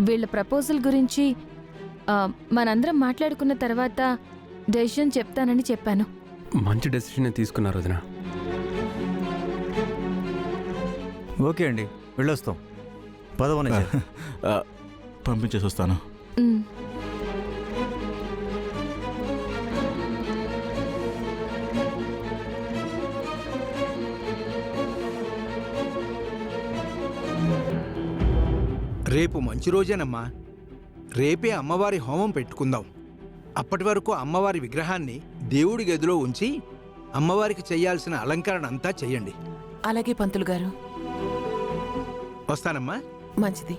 వీళ్ళ ప్రపోజల్ గురించి మనందరం మాట్లాడుకున్న తర్వాత డెసిషన్ చెప్తానని చెప్పాను. మంచి డెసిషన్ తీసుకున్నారు వదినా. ఓకే అండి, వెళ్ళొస్తాం. పదవనే పంపించేసి వస్తాను. రేపు మంచి రోజేనమ్మా. రేపే అమ్మవారి హోమం పెట్టుకుందాం. అప్పటి వరకు అమ్మవారి విగ్రహాన్ని దేవుడి గదిలో ఉంచి అమ్మవారికి చేయాల్సిన అలంకరణ అంతా చెయ్యండి. అలాగే పంతులు గారు. వస్తానమ్మా. మంచిది.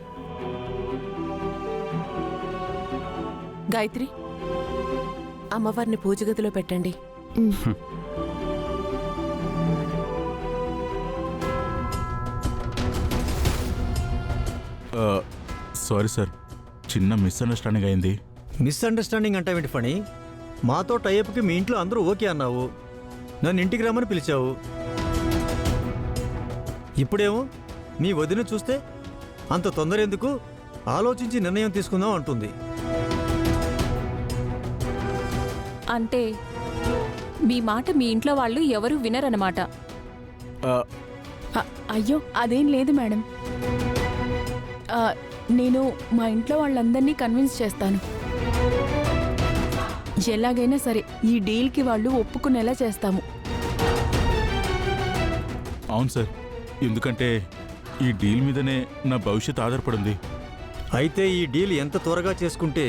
గాయత్రి, అమ్మవారిని పూజ గదిలో పెట్టండి. సారీ సార్, చిన్న మిస్అండర్స్టాండింగ్ అయింది. మిస్అండర్స్టాండింగ్ అంటావేంటి ఫణి? మాతో టైప్కి మీ ఇంట్లో అందరూ ఓకే అన్నావు, నన్ను ఇంటికి రమ్మని పిలిచావు. ఇప్పుడేమో మీ వదిన చూస్తే అంత తొందర ఎందుకు, ఆలోచించి నిర్ణయం తీసుకుందాం అంటుంది. అంటే మీ మాట మీ ఇంట్లో వాళ్ళు ఎవరూ వినరన్నమాట. అయ్యో అదేం లేదు మేడం. నేను మా ఇంట్లో వాళ్ళందరినీ కన్విన్స్ చేస్తాను. ఎలాగైనా సరే ఈ డీల్కి వాళ్ళు ఒప్పుకునేలా చేస్తాము. అవును సార్, ఎందుకంటే ఈ డీల్ మీదనే నా భవిష్యత్ ఆధారపడింది. అయితే ఈ డీల్ ఎంత త్వరగా చేసుకుంటే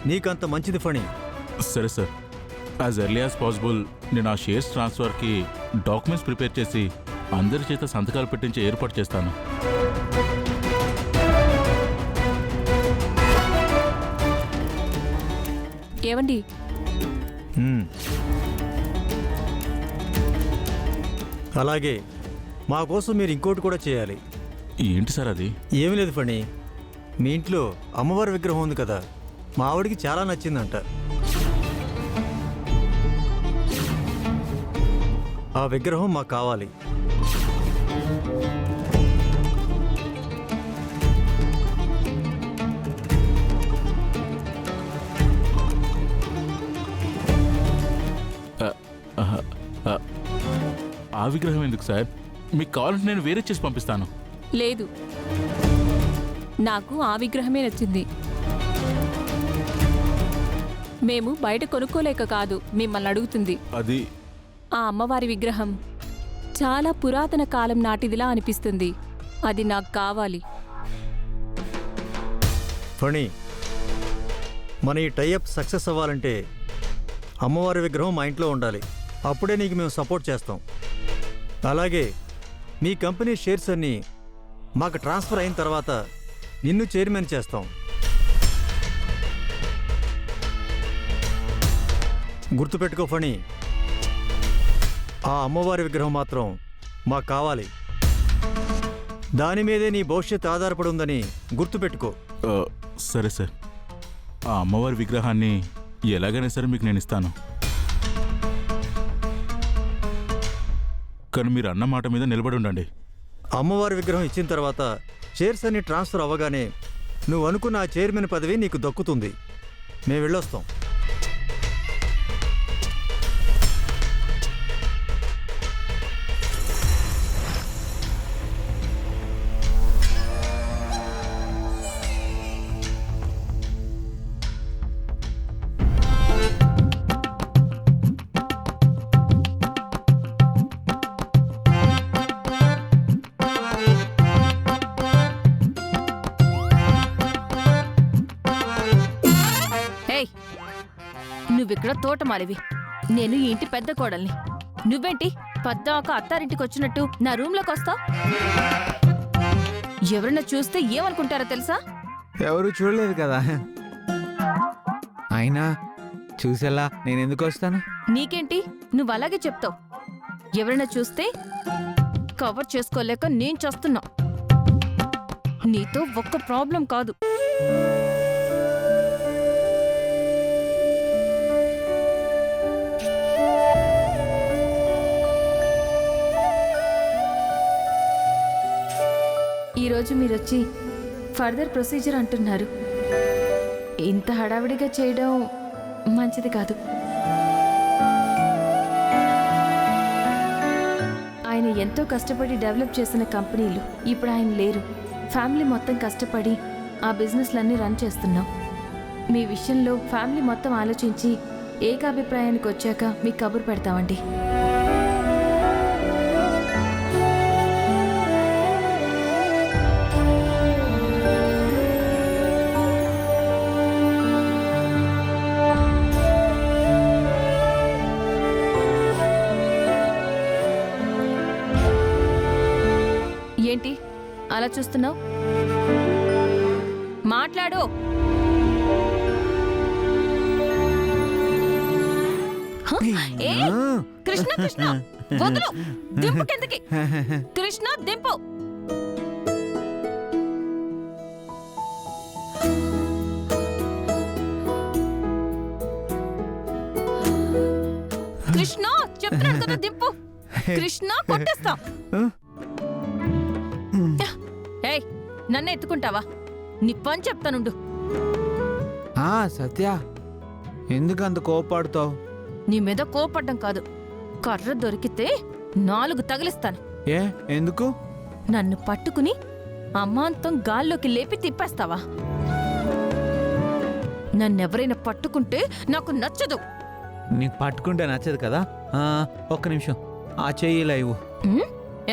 నీకంత మంచిది ఫణి. సరే sir, as early as possible నేను ఆ షేర్స్ ట్రాన్స్ఫర్కి డాక్యుమెంట్స్ ప్రిపేర్ చేసి అందరి చేత సంతకాలు పెట్టించి ఏర్పాటు చేస్తాను. ఏవండి, అలాగే మా కోసం మీరు ఇంకోటి కూడా చేయాలి. ఏంటి సార్ అది? ఏమీ లేదు ఫణి, మీ ఇంట్లో అమ్మవారి విగ్రహం ఉంది కదా, మా ఆవిడికి చాలా నచ్చిందంట. ఆ విగ్రహం మాకు కావాలి. ఆ విగ్రహం ఎందుకు సార్? మీకు కావాలంటే నేను వేరే చేసి పంపిస్తాను. లేదు, నాకు ఆ విగ్రహమే నచ్చింది. మేము బయట కొనుక్కోలేక కాదు మిమ్మల్ని అడుగుతుంది. అది ఆ అమ్మవారి విగ్రహం చాలా పురాతన కాలం నాటిదిలా అనిపిస్తుంది. అది నాకు కావాలి. ఫణి, మన ఈ టైఅప్ సక్సెస్ అవ్వాలంటే అమ్మవారి విగ్రహం మా ఇంట్లో ఉండాలి. అప్పుడే నీకు మేము సపోర్ట్ చేస్తాం. అలాగే మీ కంపెనీ షేర్స్ అన్నీ మాకు ట్రాన్స్ఫర్ అయిన తర్వాత నిన్ను చైర్మన్ చేస్తాం. గుర్తుపెట్టుకో ఫణి, ఆ అమ్మవారి విగ్రహం మాత్రం మాకు కావాలి. దాని మీదే నీ భవిష్యత్ ఆధారపడి ఉందని గుర్తుపెట్టుకో. సరే సార్, ఆ అమ్మవారి విగ్రహాన్ని ఎలాగైనా సరే మీకు నేను ఇస్తాను. కానీ మీరు అన్న మాట మీద నిలబడి ఉండండి. అమ్మవారి విగ్రహం ఇచ్చిన తర్వాత షేర్స్ అన్ని ట్రాన్స్ఫర్ అవ్వగానే నువ్వు అనుకున్న ఆ చైర్మన్ పదవి నీకు దక్కుతుంది. మేము వెళ్ళొస్తాం. నువ్విక్కడ తోటమాలివి, నేను ఈ ఇంటి పెద్ద కోడల్ని. నువ్వేంటి పద్దాక అత్తారింటికి వచ్చినట్టు నా రూమ్లోకి వస్తావు? ఎవరన్నా చూస్తే ఏమనుకుంటారో తెలుసా? ఎవరు చూడలేదు కదా. అయినా చూసేలా నేనెందుకు వస్తాను? నీకేంటి, నువ్వు అలాగే చెప్తావు. ఎవరైనా చూస్తే కవర్ చేసుకోలేక నేను చేస్తున్నా. నీతో ఒక్క ప్రాబ్లం కాదు. ఈరోజు మీరొచ్చి ఫర్దర్ ప్రొసీజర్ అంటున్నారు. ఇంత హడావిడిగా చేయడం మంచిది కాదు. ఆయన ఎంతో కష్టపడి డెవలప్ చేసిన కంపెనీలు ఇప్పుడు ఆయన లేరు. ఫ్యామిలీ మొత్తం కష్టపడి ఆ బిజినెస్లన్నీ రన్ చేస్తున్నాం. మీ విషయంలో ఫ్యామిలీ మొత్తం ఆలోచించి ఏకాభిప్రాయానికి వచ్చాక మీకు కబురు పెడతామండి. ఏంటి అలా చూస్తున్నావు? మాట్లాడు. ఏ కృష్ణ కృష్ణ వదులు, దింపు కిందకి. కృష్ణ దింపు. కృష్ణ చెప్తున్నాను కదా దింపు. కృష్ణ కొట్టేస్తా. ఏయ్ నన్ను ఎత్తుకుంటావా? నీ పని చెప్తానుండు. సత్య ఎందుకు అంత కోపాడుతావు? నీ మీద కోపడ్డం కాదు, కర్ర దొరికితే 4 తగిలిస్తాను. ఏ ఎందుకు? నన్ను పట్టుకుని అమాంతం గాల్లోకి లేపి తిప్పేస్తావా? నన్నెవరైనా పట్టుకుంటే నాకు నచ్చదు. నీకు పట్టుకుంటే నచ్చదు కదా? ఒక్క నిమిషం, ఆ చెయ్యి లైవ్.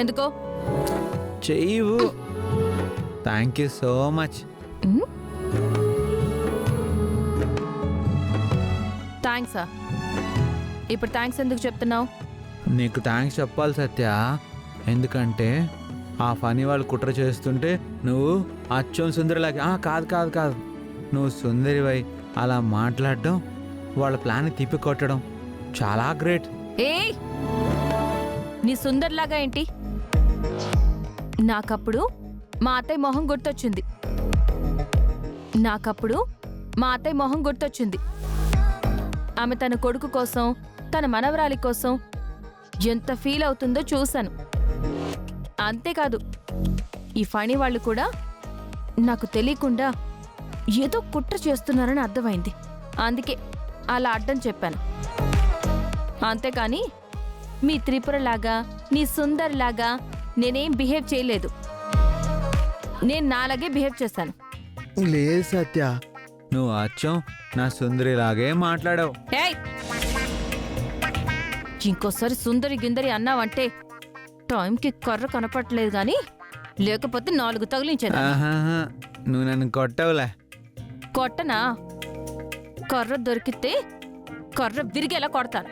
ఎందుకో? చెయ్యు. Thank you so much. థ్యాంక్సా? ఇప్పుడు థ్యాంక్స్ ఎందుకు చెప్తున్నావు? నీకు థ్యాంక్స్ చెప్పాలి సత్య. ఎందుకంటే ఆ ఫనీ వాళ్ళు కుట్ర చేస్తుంటే నువ్వు అచ్చం సుందరిలాగా కాదు కాదు కాదు నువ్వు సుందరివై అలా మాట్లాడడం, వాళ్ళ ప్లాన్ తిప్పి కొట్టడం చాలా గ్రేట్. ఏయ్ నీ సుందర్లాగా ఏంటి? నాకప్పుడు మా అత్తయ్య మొహం గుర్తొచ్చింది. ఆమె తన కొడుకు కోసం, తన మనవరాలి కోసం ఎంత ఫీల్ అవుతుందో చూశాను. అంతేకాదు ఈ ఫణి వాళ్ళు కూడా నాకు తెలియకుండా ఏదో కుట్ర చేస్తున్నారని అర్థమైంది. అందుకే అలా అడ్డం చెప్పాను. అంతేకాని మీ త్రిపురలాగా, నీ సుందర్లాగా నేనేం బిహేవ్ చేయలేదు. నేను నాలాగే బిహేవ్ చేశాను. లేదు సత్య, నువ్వు అచ్చం నా సుందరిలాగే మాట్లాడావు. ఏయ్ ఇంకోసారి సుందరి గిందరి అన్నావంటే టైంకి కర్ర కనపట్లేదు గాని లేకపోతే 4 తగిలించాను. నువ్వు నన్ను కొట్టవులే. కొట్టనా? కర్ర దొరికితే కర్ర విరిగేలా కొడతాను.